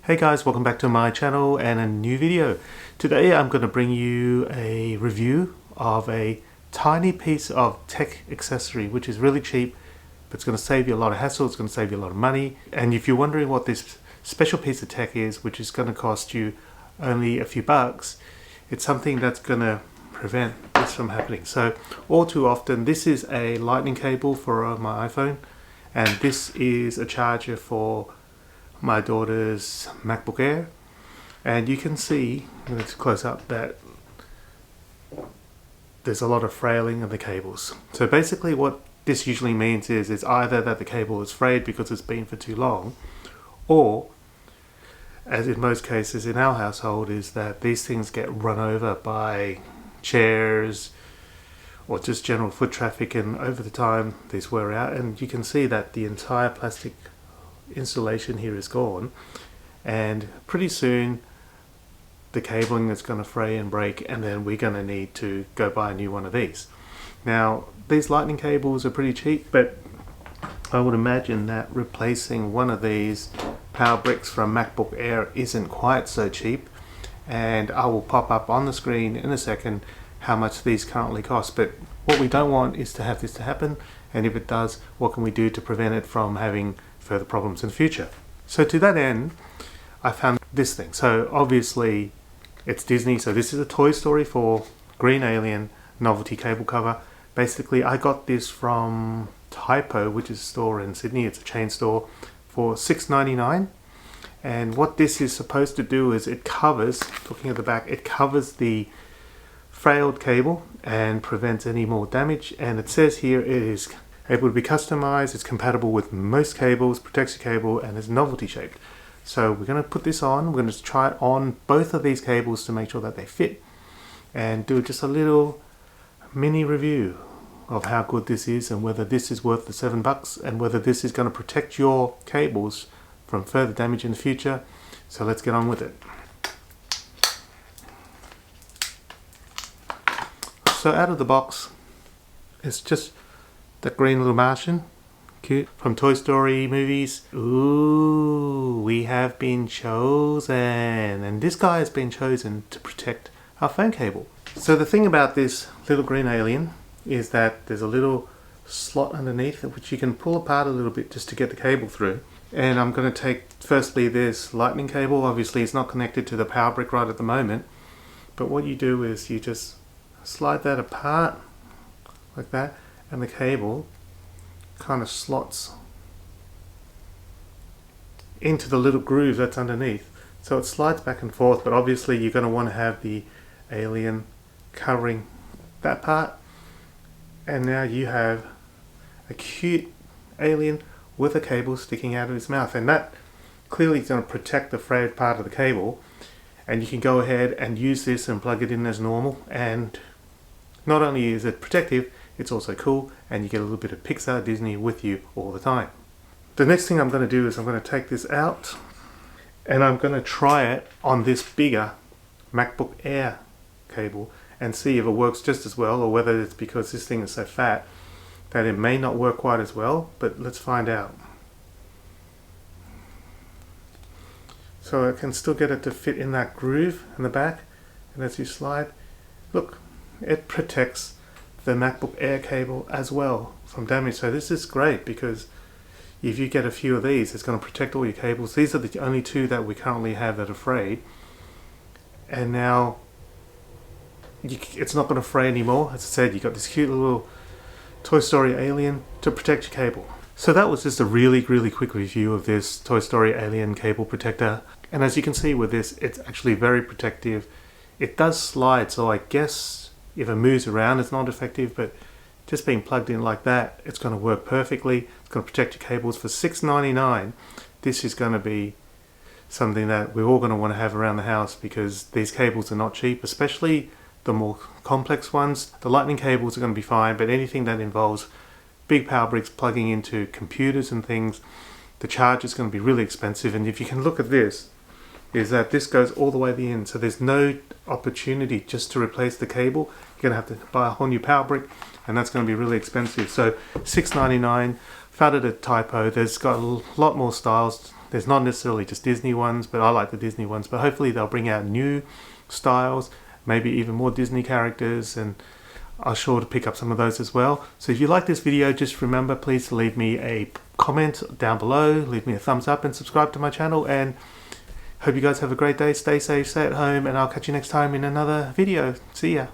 Hey guys, welcome back to my channel and a new video. Today I'm going to bring you a review of a tiny piece of tech accessory which is really cheap, but it's going to save you a lot of hassle, it's going to save you a lot of money. And if you're wondering what this special piece of tech is, which is going to cost you only a few bucks, it's something that's going to prevent this from happening. So all too often, this is a lightning cable for my iPhone, and this is a charger for my daughter's MacBook Air, and you can see, let's close up, that there's a lot of fraying of the cables. So basically what this usually means is it's either that the cable is frayed because it's been for too long, or, as in most cases in our household, is that these things get run over by chairs or just general foot traffic, and over the time these wear out, and you can see that the entire plastic insulation here is gone, and pretty soon the cabling is going to fray and break, and then we're going to need to go buy a new one of these. Now these lightning cables are pretty cheap, but I would imagine that replacing one of these power bricks from MacBook Air isn't quite so cheap, and I will pop up on the screen in a second how much these currently cost. But what we don't want is to have this to happen, and if it does, what can we do to prevent it from having further problems in the future? So to that end, I found this thing. So obviously it's Disney, so this is a Toy Story 4 green alien novelty cable cover. Basically I got this from Typo, which is a store in Sydney. It's a chain store, for $6.99. And what this is supposed to do is it covers, looking at the back, it covers the frayed cable and prevents any more damage. And it says here it is able to be customized, it's compatible with most cables, protects your cable, and is novelty shaped. So we're going to put this on, we're going to try it on both of these cables to make sure that they fit, and do just a little mini review of how good this is, and whether this is worth the $7, and whether this is going to protect your cables from further damage in the future. So let's get on with it. So out of the box, it's just the green little Martian, cute, from Toy Story movies. Ooh, we have been chosen, and this guy has been chosen to protect our phone cable. So the thing about this little green alien is that there's a little slot underneath which you can pull apart a little bit just to get the cable through. And I'm going to take firstly this lightning cable. Obviously it's not connected to the power brick right at the moment, but what you do is you just slide that apart like that, and the cable kind of slots into the little groove that's underneath. So it slides back and forth, but obviously you're going to want to have the alien covering that part. And now you have a cute alien with a cable sticking out of his mouth, and that clearly is going to protect the frayed part of the cable. And you can go ahead and use this and plug it in as normal, and not only is it protective, it's also cool, and you get a little bit of Pixar Disney with you all the time. The next thing I'm going to do is I'm going to take this out, and I'm going to try it on this bigger MacBook Air cable and see if it works just as well, or whether it's because this thing is so fat that it may not work quite as well, but let's find out. So I can still get it to fit in that groove in the back, and as you slide, look, it protects the MacBook Air cable as well from damage. So this is great, because if you get a few of these, it's going to protect all your cables. These are the only two that we currently have that are frayed, and now it's not going to fray anymore. As I said, you got this cute little Toy Story alien to protect your cable. So that was just a really quick review of this Toy Story alien cable protector, and as you can see with this, it's actually very protective. It does slide, so I guess if it moves around it's not effective, but just being plugged in like that, it's going to work perfectly. It's going to protect your cables for $6.99. This is going to be something that we're all going to want to have around the house, because these cables are not cheap, especially the more complex ones. The lightning cables are going to be fine, but anything that involves big power bricks plugging into computers and things, the charge is going to be really expensive. And if you can look at this, is that this goes all the way to the end, so there's no opportunity just to replace the cable. You're going to have to buy a whole new power brick, and that's going to be really expensive. So $6.99, found it at Typo. There's got a lot more styles. There's not necessarily just Disney ones, but I like the Disney ones. But hopefully they'll bring out new styles, maybe even more Disney characters, and I'll sure to pick up some of those as well. So if you like this video, just remember please to leave me a comment down below, leave me a thumbs up and subscribe to my channel, and hope you guys have a great day. Stay safe, stay at home, and I'll catch you next time in another video. See ya.